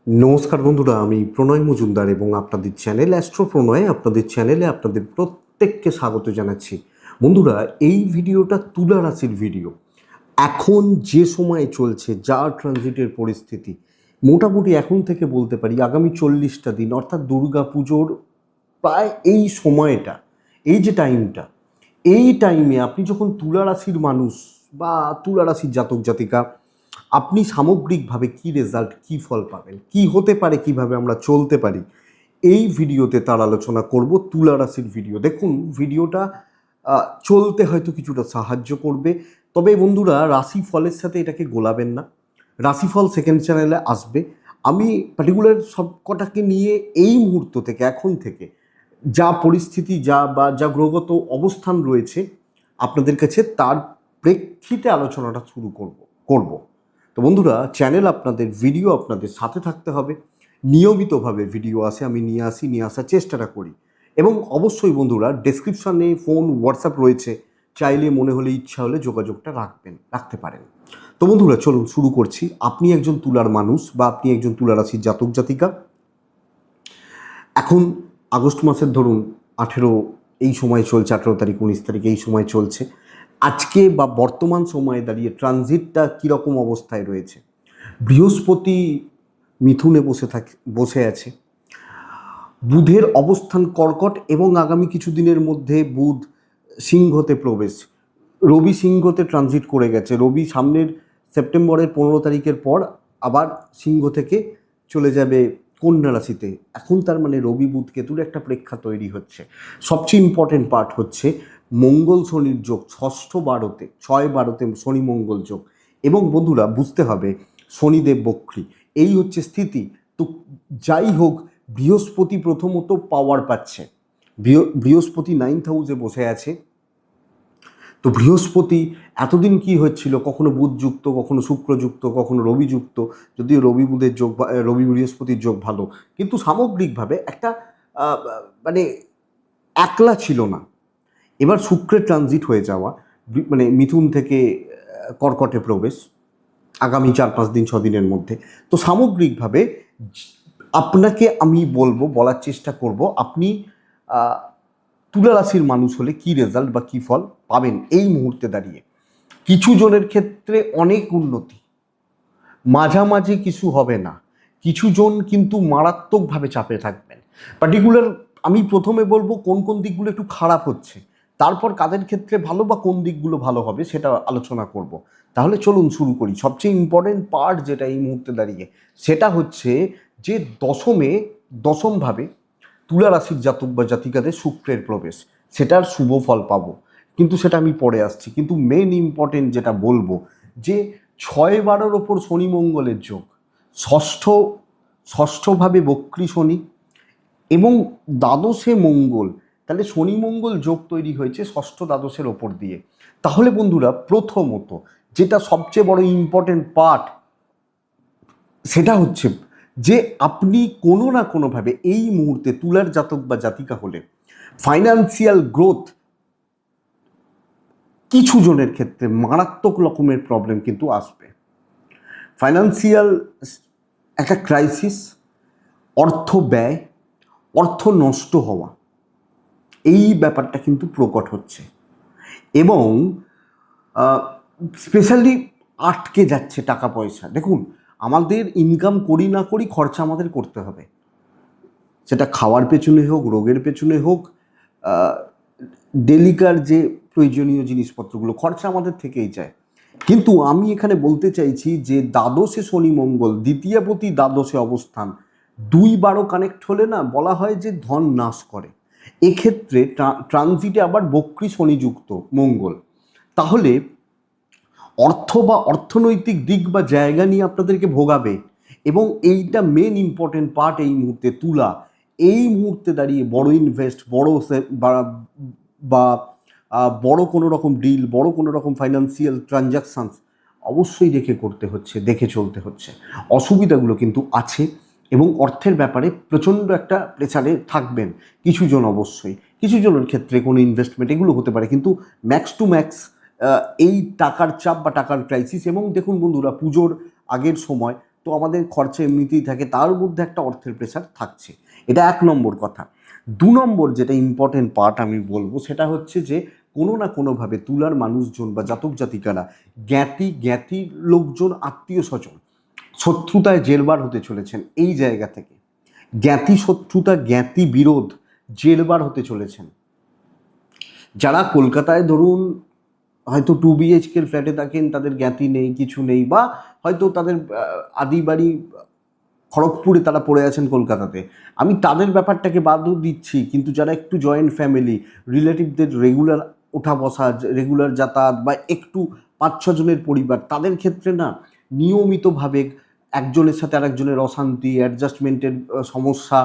নমস্কার বন্ধুরা, আমি প্রণয় মজুমদার এবং আপনাদের চ্যানেল অ্যাস্ট্রো প্রণয় আপনাদের চ্যানেলে আপনাদের প্রত্যেককে স্বাগত জানাচ্ছি। বন্ধুরা, এই ভিডিওটা তুলা রাশির ভিডিও। এখন যে সময় চলছে, যা ট্রানজিটের পরিস্থিতি, মোটামুটি এখন থেকে বলতে পারি আগামী 40টা দিন অর্থাৎ দুর্গা পুজোর প্রায় এই সময়টা, এই যে টাইমটা, এই টাইমে আপনি যখন তুলা রাশির মানুষ বা তুলা রাশির জাতক জাতিকা, আপনি সামগ্রিকভাবে কি রেজাল্ট, কি ফল পাবেন, কি হতে পারে, কিভাবে আমরা চলতে পারি, এই ভিডিওতে তার আলোচনা করব। তুলা রাশির ভিডিও দেখুন, ভিডিওটা চলতে হয়তো কিছুটা সাহায্য করবে। তবে বন্ধুরা, রাশি ফলের সাথে এটাকে গোলাবেন না। রাশিফল সেকেন্ড চ্যানেলে আসবে। আমি পার্টিকুলার সব কটাকে নিয়ে এই মুহূর্ত থেকে, এখন থেকে যা পরিস্থিতি, যা গ্রহগত অবস্থান রয়েছে আপনাদের কাছে, তার প্রেক্ষিতে আলোচনাটা শুরু করব। তো বন্ধুরা, চ্যানেল আপনাদের, ভিডিও আপনাদের সাথে থাকতে হবে। নিয়মিতভাবে ভিডিও আসে, আমি নিয়ে আসার চেষ্টাটা করি। এবং অবশ্যই বন্ধুরা, ডেসক্রিপশানে ফোন, হোয়াটসঅ্যাপ রয়েছে, চাইলে মনে হলে, ইচ্ছা হলে যোগাযোগটা রাখতে পারেন। তো বন্ধুরা, চলুন শুরু করছি। আপনি একজন তুলার মানুষ বা আপনি একজন তুলা রাশির জাতক জাতিকা। এখন আগস্ট মাসের ধরুন 18, এই সময় চলছে, 18 তারিখ, 19 তারিখ, এই সময় চলছে। আজকে বা বর্তমান সময়ে দাঁড়িয়ে ট্রানজিটটা কীরকম অবস্থায় রয়েছে? বৃহস্পতি মিথুনে বসে আছে। বুধের অবস্থান কর্কট এবং আগামী কিছুদিনের মধ্যে বুধ সিংহতে প্রবেশ। রবি সিংহতে ট্রানজিট করে গেছে। রবি সামনের সেপ্টেম্বরের 15 তারিখের পর আবার সিংহ থেকে চলে যাবে কন্যা রাশিতে। এখন তার মানে রবি বুধ কেতুর একটা প্রেক্ষা তৈরি হচ্ছে। সবচেয়ে ইম্পর্টেন্ট পার্ট হচ্ছে মঙ্গল শনির যোগ, 6-12-তে 6-12-তে শনি মঙ্গল যোগ। এবং বন্ধুরা, বুঝতে হবে শনিদেব বক্রী, এই হচ্ছে স্থিতি। তো যাই হোক, বৃহস্পতি প্রথমত পাওয়ার পাচ্ছে। বৃহস্পতি 9th হাউসে বসে আছে। তো বৃহস্পতি এতদিন কি হচ্ছিল, কখনো বুধযুক্ত, কখনো শুক্রযুক্ত, কখনো রবিযুক্ত, যদিও রবি বুধের যোগ, রবি বৃহস্পতির যোগ ভালো, কিন্তু সামগ্রিকভাবে একটা মানে একলা ছিল না। এবার শুক্রের ট্রানজিট হয়ে যাওয়া, মানে মিথুন থেকে কর্কটে প্রবেশ আগামী 4-5 দিন, 6 দিনের মধ্যে। তো সামগ্রিকভাবে আপনাকে আমি বলার চেষ্টা করব, আপনি তুলা রাশির মানুষ হলে কি রেজাল্ট বা কী ফল পাবেন এই মুহূর্তে দাঁড়িয়ে। কিছু জনের ক্ষেত্রে অনেক উন্নতি, মাঝামাঝি কিছু হবে না। কিছু জন কিন্তু মারাত্মকভাবে চাপে থাকবেন। পার্টিকুলার আমি প্রথমে বলবো কোন কোন দিকগুলো একটু খারাপ হচ্ছে, তারপর কাদের ক্ষেত্রে ভালো বা কোন দিকগুলো ভালো হবে সেটা আলোচনা করব। তাহলে চলুন শুরু করি। সবচেয়ে ইম্পর্টেন্ট পার্ট যেটা এই মুহূর্তে দাঁড়িয়ে, সেটা হচ্ছে যে দশমভাবে তুলা রাশির জাতক বা জাতিকাদের শুক্রের প্রবেশ, সেটার শুভ ফল পাবো, কিন্তু সেটা আমি পরে আসছি। কিন্তু মেন ইম্পর্টেন্ট যেটা বলবো, যে 6-12-র ওপর শনি মঙ্গলের যোগ, ষষ্ঠভাবে বক্রী শনি এবং দ্বাদশে মঙ্গল। তাহলে শনি মঙ্গল যোগ তৈরি হয়েছে ষষ্ঠ দ্বাদশের ওপর দিয়ে। তাহলে বন্ধুরা, প্রথমত যেটা সবচেয়ে বড় ইম্পর্টেন্ট পার্ট, সেটা হচ্ছে যে আপনি কোনো না কোনোভাবে এই মুহূর্তে তুলার জাতক বা জাতিকা হলে ফাইন্যান্সিয়াল গ্রোথ, কিছু জনের ক্ষেত্রে মারাত্মক রকমের প্রবলেম কিন্তু আসবে। ফাইন্যান্সিয়াল একটা ক্রাইসিস, অর্থ ব্যয়, অর্থ নষ্ট হওয়া, এই ব্যাপারটা কিন্তু প্রকট হচ্ছে। এবং স্পেশালি আটকে যাচ্ছে টাকা পয়সা। দেখুন, আমাদের ইনকাম করি না করি, খরচা আমাদের করতে হবে, সেটা খাওয়ার পেছনে হোক, রোগের পেছনে হোক, ডেলিকার যে প্রয়োজনীয় জিনিসপত্রগুলো, খরচা আমাদের থেকেই যায়। কিন্তু আমি এখানে বলতে চাইছি যে দ্বাদশে শনি মঙ্গল, দ্বিতীয়পতি দ্বাদশে অবস্থান, 2-12 কানেক্ট হলে না, বলা হয় যে ধন নাশ করে। এক্ষেত্রে ট্রানজিটে আবার বক্রী শনিযুক্ত মঙ্গল, তাহলে অর্থ বা অর্থনৈতিক দিক বা জায়গা নিয়ে আপনাদেরকে ভোগাবে। এবং এইটা মেন ইম্পর্টেন্ট পার্ট এই মুহূর্তে তুলা, এই মুহূর্তে দাঁড়িয়ে বড় ইনভেস্ট, বা বড় কোনো রকম ডিল, বড় কোনো রকম ফাইন্যান্সিয়াল ট্রানজাকশানস অবশ্যই দেখে চলতে হচ্ছে। অসুবিধাগুলো কিন্তু আছে এবং অর্থের ব্যাপারে প্রচণ্ড একটা প্রেসারে থাকবেন কিছু জন। অবশ্যই কিছু জনের ক্ষেত্রে কোনো ইনভেস্টমেন্ট এগুলো হতে পারে, কিন্তু ম্যাক্স টু ম্যাক্স এই টাকার চাপ বা টাকার ক্রাইসিস। এবং দেখুন বন্ধুরা, পুজোর আগের সময় তো আমাদের খরচা এমনিতেই থাকে, তার মধ্যে একটা অর্থের প্রেশার থাকছে। এটা 1 নম্বর কথা। 2 নম্বর যেটা ইম্পর্টেন্ট পার্ট আমি বলবো, সেটা হচ্ছে যে কোনো না কোনোভাবে তুলার মানুষজন বা জাতক জাতিকারা জ্ঞাতি লোকজন, আত্মীয় স্বজন শত্রুতায় জেরবার হতে চলেছেন এই জায়গা থেকে। জ্ঞাতি শত্রুতা, জ্ঞাতি বিরোধ, জেরবার হতে চলেছেন। যারা কলকাতায় ধরুন হয়তো 2 BHK ফ্ল্যাটে থাকেন, তাদের জ্ঞাতি নেই, কিছু নেই, বা হয়তো তাদের আদি বাড়ি খড়গপুরে, তারা পড়ে আছেন কলকাতাতে, আমি তাদের ব্যাপারটাকে বাদও দিচ্ছি, কিন্তু যারা একটু জয়েন্ট ফ্যামিলি, রিলেটিভদের রেগুলার ওঠা বসা, রেগুলার যাতায়াত, বা একটু 5-6 জনের পরিবার, তাদের ক্ষেত্রে না নিয়মিতভাবে একজনের সাথে আরেকজনের অশান্তি, অ্যাডজাস্টমেন্টের সমস্যা,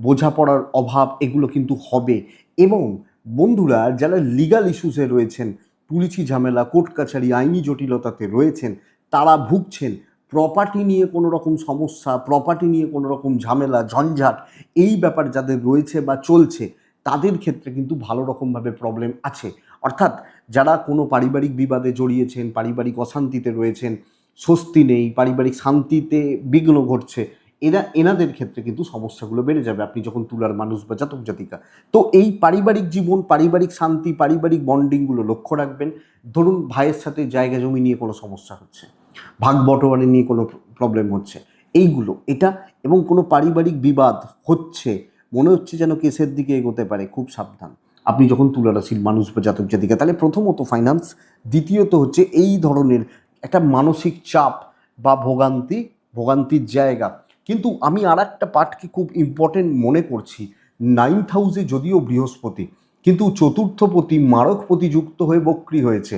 বোঝাপড়ার অভাব, এগুলো কিন্তু হবে। এবং বন্ধুরা, যারা লিগাল ইস্যুসে রয়েছেন, পুলিশি ঝামেলা, কোর্ট কাছারি, আইনি জটিলতাতে রয়েছেন, তারা ভুগছেন। প্রপার্টি নিয়ে কোনো রকম সমস্যা, প্রপার্টি নিয়ে কোনো রকম ঝামেলা, ঝঞ্ঝাট, এই ব্যাপার যাদের রয়েছে বা চলছে, তাদের ক্ষেত্রে কিন্তু ভালো রকমভাবে প্রবলেম আছে। অর্থাৎ যারা কোনো পারিবারিক বিবাদে জড়িয়েছেন, পারিবারিক অশান্তিতে রয়েছেন, স্বস্তি নেই, পারিবারিক শান্তিতে বিঘ্ন ঘটছে, এনাদের ক্ষেত্রে কিন্তু সমস্যাগুলো বেড়ে যাবে আপনি যখন তুলার মানুষ বা জাতক জাতিকা। তো এই পারিবারিক জীবন, পারিবারিক শান্তি, পারিবারিক বন্ডিংগুলো লক্ষ্য রাখবেন। ধরুন ভাইয়ের সাথে জায়গা জমি নিয়ে কোনো সমস্যা হচ্ছে, ভাগ বটোয়ারি নিয়ে কোনো প্রবলেম হচ্ছে, এইগুলো এটা, এবং কোনো পারিবারিক বিবাদ হচ্ছে, মনে হচ্ছে যেন কেসের দিকে এগোতে পারে, খুব সাবধান আপনি যখন তুলা রাশির মানুষ বা জাতক জাতিকা। তাহলে প্রথমত ফাইন্যান্স, দ্বিতীয়ত হচ্ছে এই ধরনের একটা মানসিক চাপ বা ভোগান্তির জায়গা। কিন্তু আমি আর একটা পার্টকে খুব ইম্পর্টেন্ট মনে করছি। 9th হাউসে যদিও বৃহস্পতি, কিন্তু চতুর্থপতি মারকপতি যুক্ত হয়ে বক্রী হয়েছে।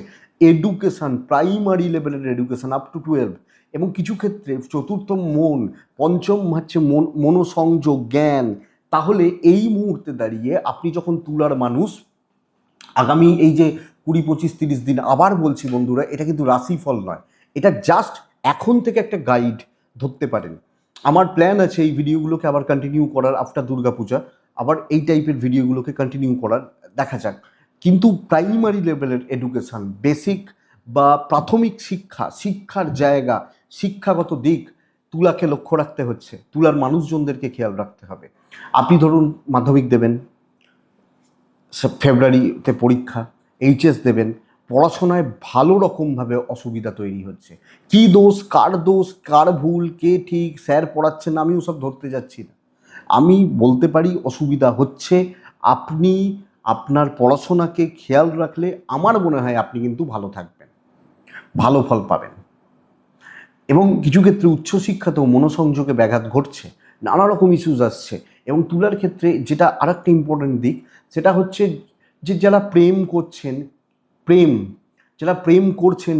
এডুকেশান, প্রাইমারি লেভেলের এডুকেশান আপ টু 12, এবং কিছু ক্ষেত্রে চতুর্থ মন, পঞ্চম হচ্ছে মনোসংযোগ, জ্ঞান। তাহলে এই মুহূর্তে দাঁড়িয়ে আপনি যখন তুলার মানুষ, আগামী এই যে 20, 25, 30 দিন, আবার বলছি বন্ধুরা, এটা কিন্তু রাশিফল নয়, এটা জাস্ট এখন থেকে একটা গাইড ধরতে পারেন। আমার প্ল্যান আছে এই ভিডিওগুলোকে আবার কন্টিনিউ করার আফটার দুর্গাপূজা, আবার এই টাইপের ভিডিওগুলোকে কন্টিনিউ করার, দেখা যাক। কিন্তু প্রাইমারি লেভেলের এডুকেশান, বেসিক বা প্রাথমিক শিক্ষার জায়গা, শিক্ষাগত দিক তুলাকে লক্ষ্য রাখতে হচ্ছে, তুলার মানুষজনদেরকে খেয়াল রাখতে হবে। আপনি ধরুন মাধ্যমিক দেবেন, ফেব্রুয়ারিতে পরীক্ষা, এইচএস দেবেন, পড়াশোনায় ভালো রকমভাবে অসুবিধা তৈরি হচ্ছে। কি দোষ, কার ভুল, কে ঠিক, স্যার পড়াচ্ছেন না, আমি ওসব ধরতে যাচ্ছি না। আমি বলতে পারি অসুবিধা হচ্ছে। আপনি আপনার পড়াশোনাকে খেয়াল রাখলে আমার মনে হয় আপনি কিন্তু ভালো থাকবেন, ভালো ফল পাবেন। এবং কিছু ক্ষেত্রে উচ্চশিক্ষাতেও মনোসংযোগে ব্যাঘাত ঘটছে, নানা রকম ইস্যুস আসছে। এবং তুলার ক্ষেত্রে যেটা আর একটা ইম্পর্টেন্ট দিক, সেটা হচ্ছে যে যারা প্রেম করছেন,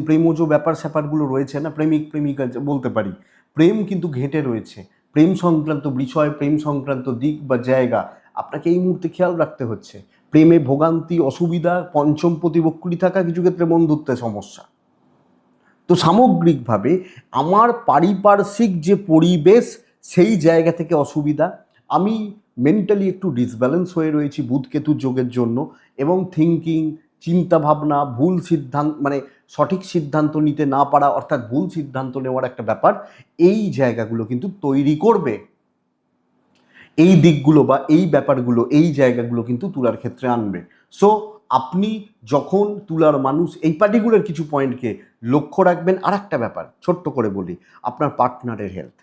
প্রেমজ ব্যাপার স্যাপারগুলো রয়েছে না, প্রেমিকা বলতে পারি, প্রেম কিন্তু ঘেঁটে রয়েছে। প্রেম সংক্রান্ত বিষয়, প্রেম সংক্রান্ত দিক বা জায়গা আপনাকে এই মুহূর্তে খেয়াল রাখতে হচ্ছে। প্রেমে ভোগান্তি, অসুবিধা, পঞ্চম প্রতিবক্রী থাকা, কিছু ক্ষেত্রে বন্ধুত্বের সমস্যা। তো সামগ্রিকভাবে আমার পারিপার্শ্বিক যে পরিবেশ, সেই জায়গা থেকে অসুবিধা। আমি মেন্টালি একটু ডিসব্যালেন্স হয়ে রয়েছি বুধ কেতু যোগের জন্য, এবং থিঙ্কিং, চিন্তাভাবনা, ভুল সিদ্ধান্ত, মানে সঠিক সিদ্ধান্ত নিতে না পারা, অর্থাৎ ভুল সিদ্ধান্ত নেওয়ার একটা ব্যাপার, এই জায়গাগুলো কিন্তু তৈরি করবে। এই দিকগুলো বা এই ব্যাপারগুলো, এই জায়গাগুলো কিন্তু তুলার ক্ষেত্রে আনবে। সো আপনি যখন তুলার মানুষ, এই পার্টিকুলার কিছু পয়েন্টকে লক্ষ্য রাখবেন। আর একটা ব্যাপার ছোট্ট করে বলি, আপনার পার্টনারের হেলথ,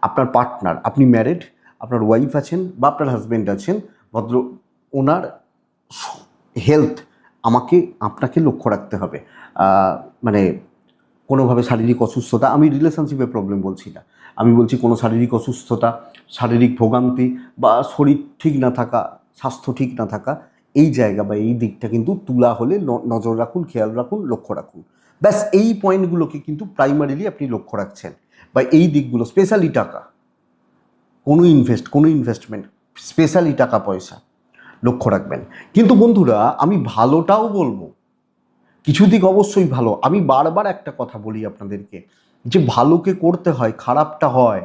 আপনার পার্টনার, আপনি ম্যারিড, আপনার ওয়াইফ আছেন বা আপনার হাজব্যান্ড আছেন, ওনার হেলথ আপনাকে লক্ষ্য রাখতে হবে। মানে কোনোভাবে শারীরিক অসুস্থতা, আমি রিলেশনশিপে প্রবলেম বলছি না, আমি বলছি কোনো শারীরিক অসুস্থতা, শারীরিক ভোগান্তি, বা শরীর ঠিক না থাকা, স্বাস্থ্য ঠিক না থাকা, এই জায়গা বা এই দিকটা কিন্তু তুলা হলে নজর রাখুন, খেয়াল রাখুন, লক্ষ্য রাখুন। ব্যাস এই পয়েন্টগুলোকে কিন্তু প্রাইমারিলি আপনি লক্ষ্য রাখছেন, বা এই দিকগুলো, স্পেশালি টাকা, কোনো ইনভেস্টমেন্ট, স্পেশালি টাকা পয়সা লক্ষ্য রাখবেন। কিন্তু বন্ধুরা, আমি ভালোটাও বলবো, কিছু দিক অবশ্যই ভালো। আমি বারবার একটা কথা বলি আপনাদেরকে, যে ভালোকে করতে হয়, খারাপটা হয়।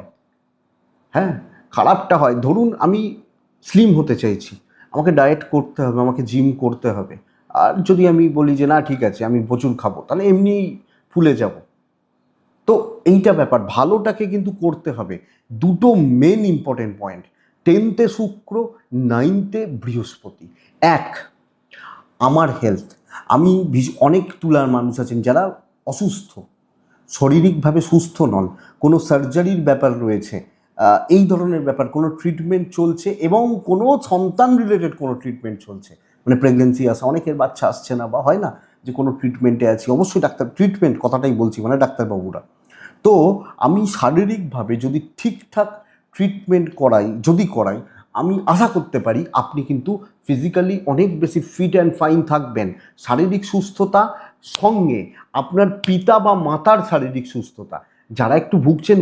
হ্যাঁ, খারাপটা হয়। ধরুন আমি স্লিম হতে চাইছি, আমাকে ডায়েট করতে হবে, আমাকে জিম করতে হবে। আর যদি আমি বলি যে না ঠিক আছে আমি প্রচুর খাবো, তাহলে এমনিই ফুলে যাব। তো এইটা ব্যাপার, ভালোটাকে কিন্তু করতে হবে। দুটো মেন ইম্পর্টেন্ট পয়েন্ট, 10th শুক্র, 9th বৃহস্পতি। এক, আমার হেলথ, আমি অনেক তুলার মানুষ আছেন যারা অসুস্থ, শারীরিকভাবে সুস্থ নন, কোনো সার্জারির ব্যাপার রয়েছে, এই ধরনের ব্যাপার, কোনো ট্রিটমেন্ট চলছে এবং কোনো সন্তান রিলেটেড কোনো ট্রিটমেন্ট চলছে, মানে প্রেগনেন্সি আসা, অনেকের বাচ্চা আসছে না, বা হয় না যে কোনো ট্রিটমেন্টে আছি, অবশ্যই ডাক্তার, ট্রিটমেন্ট কথাটাই বলছি, মানে ডাক্তারবাবুরা। তো আমি শারীরিকভাবে যদি ঠিকঠাক ট্রিটমেন্ট করাই, আমি আশা করতে পারি আপনি কিন্তু ফিজিক্যালি অনেক বেশি ফিট অ্যান্ড ফাইন থাকবেন। শারীরিক সুস্থতা সঙ্গে আপনার পিতা বা মাতার শারীরিক সুস্থতা, যারা একটু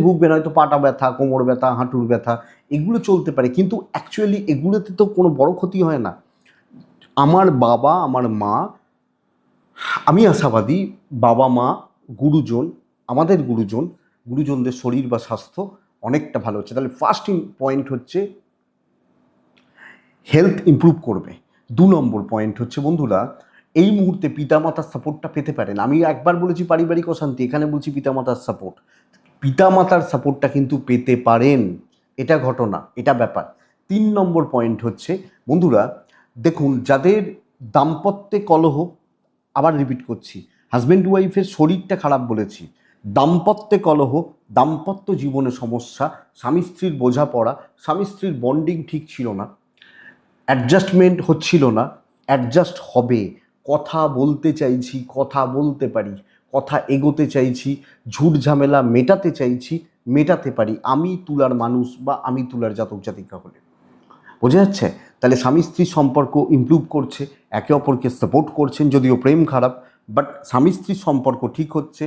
ভুগবেন, হয়তো পাটা ব্যথা, কোমর ব্যথা, হাঁটুর ব্যথা, এগুলো চলতে পারে, কিন্তু অ্যাকচুয়ালি এগুলোতে তো কোনো বড় ক্ষতি হয় না। আমার বাবা, আমার মা, আমি আশাবাদী বাবা মা, গুরুজন, আমাদের গুরুজনদের শরীর বা স্বাস্থ্য অনেকটা ভালো হচ্ছে। তাহলে ফার্স্ট পয়েন্ট হচ্ছে হেলথ ইমপ্রুভ করবে। 2 নম্বর পয়েন্ট হচ্ছে বন্ধুরা, এই মুহূর্তে পিতামাতার সাপোর্টটা পেতে পারেন। আমি একবার বলেছি পারিবারিক অশান্তি, এখানে বলছি পিতামাতার সাপোর্ট। পিতামাতার সাপোর্টটা কিন্তু পেতে পারেন, এটা ঘটনা, এটা ব্যাপার। 3 নম্বর পয়েন্ট হচ্ছে বন্ধুরা, দেখুন যাদের দাম্পত্যে কলহ, আবার রিপিট করছি, হাজব্যান্ড ওয়াইফের শরীরটা খারাপ বলেছি, দাম্পত্যে কলহ, দাম্পত্য জীবনে সমস্যা, স্বামী স্ত্রীর বোঝাপড়া, স্বামী স্ত্রীর বন্ডিং ঠিক ছিল না, অ্যাডজাস্টমেন্ট হচ্ছিল না, অ্যাডজাস্ট হবে, কথা বলতে চাইছি, কথা বলতে পারি, কথা এগোতে চাইছি, ঝুট ঝামেলা মেটাতে চাইছি, মেটাতে পারি, আমি তুলার মানুষ বা আমি তুলার জাতক জাতিকা হলে, বোঝা যাচ্ছে? তাহলে স্বামী স্ত্রীর সম্পর্ক ইমপ্রুভ করছে, একে অপরকে সাপোর্ট করছেন, যদিও প্রেম খারাপ, বাট স্বামী স্ত্রীর সম্পর্ক ঠিক হচ্ছে,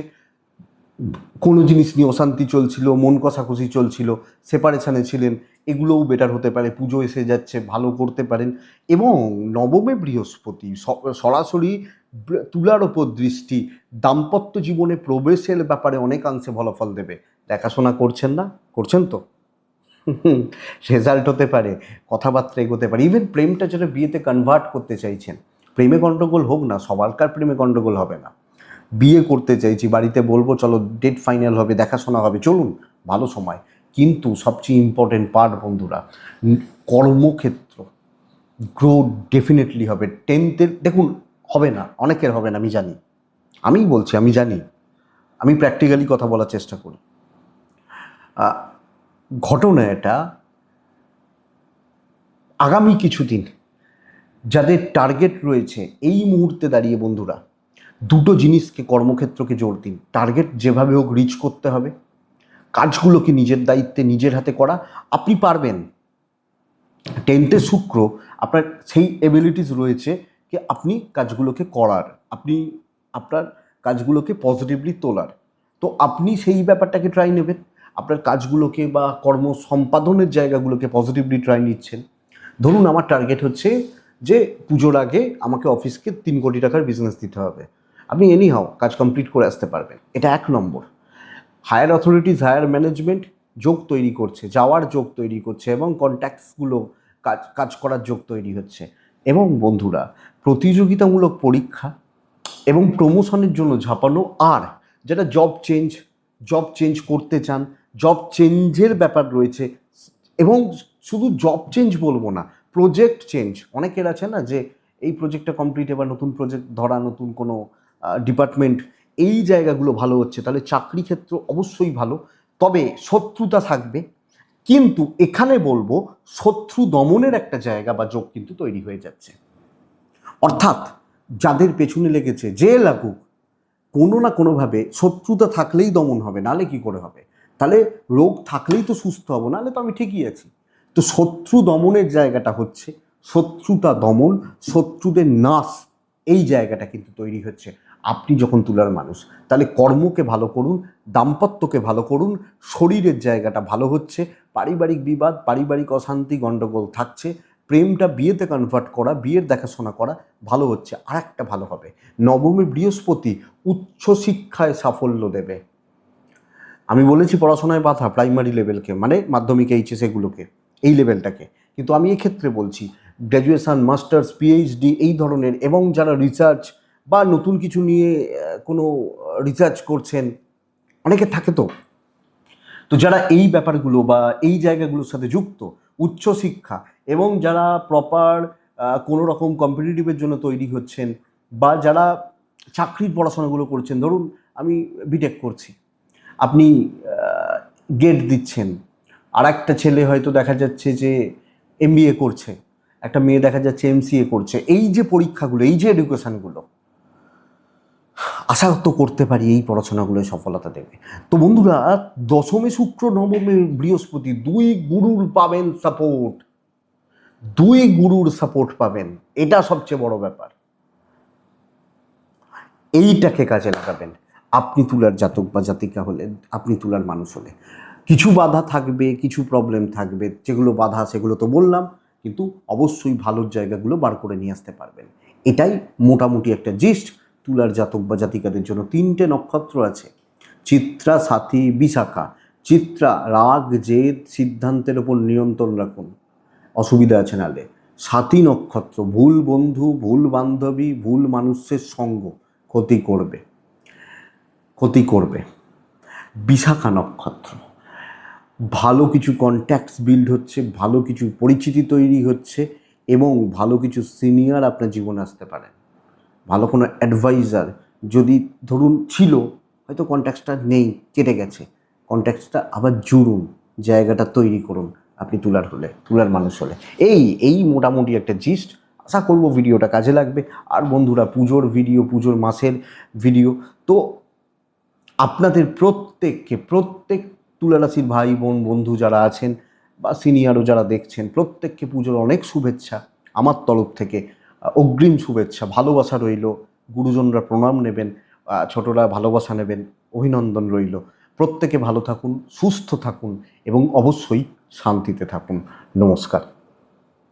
কোনো জিনিস নিয়ে অশান্তি চলছিল, মন কষাকষি চলছিল, সেপারেশানে ছিলেন, এগুলোও বেটার হতে পারে, পুজো এসে যাচ্ছে, ভালো করতে পারেন। এবং নবমে বৃহস্পতি সরাসরি তুলার ওপর দৃষ্টি, দাম্পত্য জীবনে প্রবেশের ব্যাপারে অনেকাংশে ভালো ফল দেবে। দেখাশোনা করছেন না? করছেন তো? রেজাল্ট হতে পারে, কথাবার্তা এগোতে পারে, ইভেন প্রেমটা যেটা বিয়েতে কনভার্ট করতে চাইছেন, প্রেমে গণ্ডগোল হোক না, সবারকার প্রেমে গণ্ডগোল হবে না, বিয়ে করতে চাইছি, বাড়িতে বলবো চলো ডেট ফাইনাল হবে, দেখাশোনা হবে, চলুন, ভালো সময়। কিন্তু সবচেয়ে ইম্পর্টেন্ট পার্ট বন্ধুরা, কর্মক্ষেত্র গ্রো ডেফিনেটলি হবে। 10th দেখুন, হবে না, অনেকের হবে না, আমি জানি, আমিই বলছি, আমি জানি, আমি প্র্যাকটিক্যালি কথা বলার চেষ্টা করি। ঘটনা এটা, আগামী কিছুদিন যাদের টার্গেট রয়েছে, এই মুহূর্তে দাঁড়িয়ে বন্ধুরা দুটো জিনিসকে, কর্মক্ষেত্রকে জোর দিন। টার্গেট যেভাবে হোক রিচ করতে হবে, কাজগুলোকে নিজের দায়িত্বে নিজের হাতে করা, আপনি পারবেন। 10th শুক্র, আপনার সেই এবিলিটিস রয়েছে যে আপনি কাজগুলোকে করার, আপনি আপনার কাজগুলোকে পজিটিভলি তোলার। তো আপনি সেই ব্যাপারটাকে ট্রাই নেবেন, আপনার কাজগুলোকে বা কর্ম সম্পাদনের জায়গাগুলোকে পজিটিভলি ট্রাই নিচ্ছেন। ধরুন আমার টার্গেট হচ্ছে যে পুজোর আগে আমাকে অফিসকে 3 কোটি টাকার বিজনেস দিতে হবে, আপনি এনিহাও কাজ কমপ্লিট করে আসতে পারবেন, এটা 1 নম্বর। হায়ার অথরিটিস, হায়ার ম্যানেজমেন্ট যোগ তৈরি করছে, যাওয়ার যোগ তৈরি করছে, এবং কন্ট্যাক্টসগুলো কাজ করার যোগ তৈরি হচ্ছে। এবং বন্ধুরা, প্রতিযোগিতামূলক পরীক্ষা এবং প্রমোশনের জন্য ঝাঁপানো, আর যেটা জব চেঞ্জ করতে চান, জব চেঞ্জের ব্যাপার রয়েছে, এবং শুধু জব চেঞ্জ বলবো না, প্রজেক্ট চেঞ্জ, অনেকের আছে না যে এই প্রজেক্টটা কমপ্লিট, এবার নতুন প্রজেক্ট ধরা, নতুন কোনো ডিপার্টমেন্ট, এই জায়গাগুলো ভালো হচ্ছে, তাহলে চাকরি ক্ষেত্র অবশ্যই ভালো। তবে শত্রুতা থাকবে, কিন্তু এখানে বলবো শত্রু দমনের একটা জায়গা বা যোগ কিন্তু তৈরি হয়ে যাচ্ছে। অর্থাৎ যাদের পেছনে লেগেছে, যে লাগুক, কোনো না কোনোভাবে শত্রুতা থাকলেই দমন হবে, নালে কি করে হবে? তাহলে রোগ থাকলেই তো সুস্থ হবো, নাহলে তো আমি ঠিকই আছি। তো শত্রু দমনের জায়গাটা হচ্ছে, শত্রুতা দমন, শত্রুদের নাশ, এই জায়গাটা কিন্তু তৈরি হচ্ছে আপনি যখন তুলার মানুষ। তাহলে কর্মকে ভালো করুন, দাম্পত্যকে ভালো করুন, শরীরের জায়গাটা ভালো হচ্ছে, পারিবারিক বিবাদ, পারিবারিক অশান্তি গণ্ডগোল থাকছে, প্রেমটা বিয়েতে কনভার্ট করা, বিয়ের দেখাশোনা করা ভালো হচ্ছে। আর একটা ভালো হবে, নবমী বৃহস্পতি উচ্চশিক্ষায় সাফল্য দেবে। আমি বলেছি পড়াশোনায় বাধা, প্রাইমারি লেভেলকে, মানে মাধ্যমিক, এইচএস, এগুলোকে, এই লেভেলটাকে, কিন্তু আমি এক্ষেত্রে বলছি গ্র্যাজুয়েশান, মাস্টার্স, পিএইচডি, এই ধরনের, এবং যারা রিসার্চ বা নতুন কিছু নিয়ে কোনো রিসার্চ করছেন, অনেকে থাকে তো। তো যারা এই ব্যাপারগুলো বা এই জায়গাগুলোর সাথে যুক্ত, উচ্চশিক্ষা এবং যারা প্রপার কোনো রকম কম্পিটিটিভের জন্য তৈরি হচ্ছেন, বা যারা চাকরির পড়াশোনাগুলো করছেন, ধরুন আমি বিটেক করছি, আপনি গেট দিচ্ছেন, আর একটা ছেলে হয়তো দেখা যাচ্ছে যে এমবিএ করছে, একটা মেয়ে দেখা যাচ্ছে এমসিএ করছে। এই যে পরীক্ষাগুলো, এই যে এডুকেশানগুলো, আশা তো করতে পারি এই পড়াশোনাগুলোয় সফলতা দেবে। তো বন্ধুরা, দশমে শুক্র, নবমে বৃহস্পতি, দুই গুরুর পাবেন সাপোর্ট, দুই গুরুর সাপোর্ট পাবেন, এটা সবচেয়ে বড় ব্যাপার। এইটাকে কাজে লাগাবেন। আপনি তুলার জাতক বা জাতিকা হলে, আপনি তুলার মানুষ হলে কিছু বাধা থাকবে, কিছু প্রবলেম থাকবে, যেগুলো বাধা সেগুলো তো বললাম, কিন্তু অবশ্যই ভালোর জায়গাগুলো বার করে নিয়ে আসতে পারবেন। এটাই মোটামুটি একটা জিস্ট। তুলার জাতক বা জাতিকাদের জন্য 3টে নক্ষত্র আছে, চিত্রা, সাথী, বিশাখা। চিত্রা, রাগ, জেদ, সিদ্ধান্তের ওপর নিয়ন্ত্রণ রাখুন, অসুবিধা আছে নালে। সাথী নক্ষত্র, ভুল বন্ধু, ভুল বান্ধবী, ভুল মানুষের সঙ্গ ক্ষতি করবে, ক্ষতি করবে। বিশাখা নক্ষত্র, ভালো কিছু কন্ট্যাক্টস বিল্ড হচ্ছে, ভালো কিছু পরিচিতি তৈরি হচ্ছে, এবং ভালো কিছু সিনিয়র আপনার জীবনে আসতে পারেন। ভালো কোনো অ্যাডভাইজার যদি ধরুন ছিল, হয়তো কন্ট্যাক্টসটা নেই, কেটে গেছে, কন্ট্যাক্টসটা আবার জুড়ুন, জায়গাটা তৈরি করুন আপনি তুলার হলে, তুলার মানুষ হলে। এই মোটামুটি একটা জিস্ট। আশা করব ভিডিওটা কাজে লাগবে। আর বন্ধুরা, পুজোর ভিডিও, পুজোর মাসের ভিডিও, তো আপনাদের প্রত্যেক তুলারাশির ভাই বোন বন্ধু যারা আছেন বা সিনিয়রও যারা দেখছেন, প্রত্যেককে পুজোর অনেক শুভেচ্ছা আমার তরফ থেকে, অগ্রিম শুভেচ্ছা, ভালোবাসা রইল। গুরুজনরা প্রণাম নেবেন, ছোটরা ভালোবাসা নেবেন, অভিনন্দন রইল। প্রত্যেকে ভালো থাকুন, সুস্থ থাকুন এবং অবশ্যই শান্তিতে থাকুন। নমস্কার।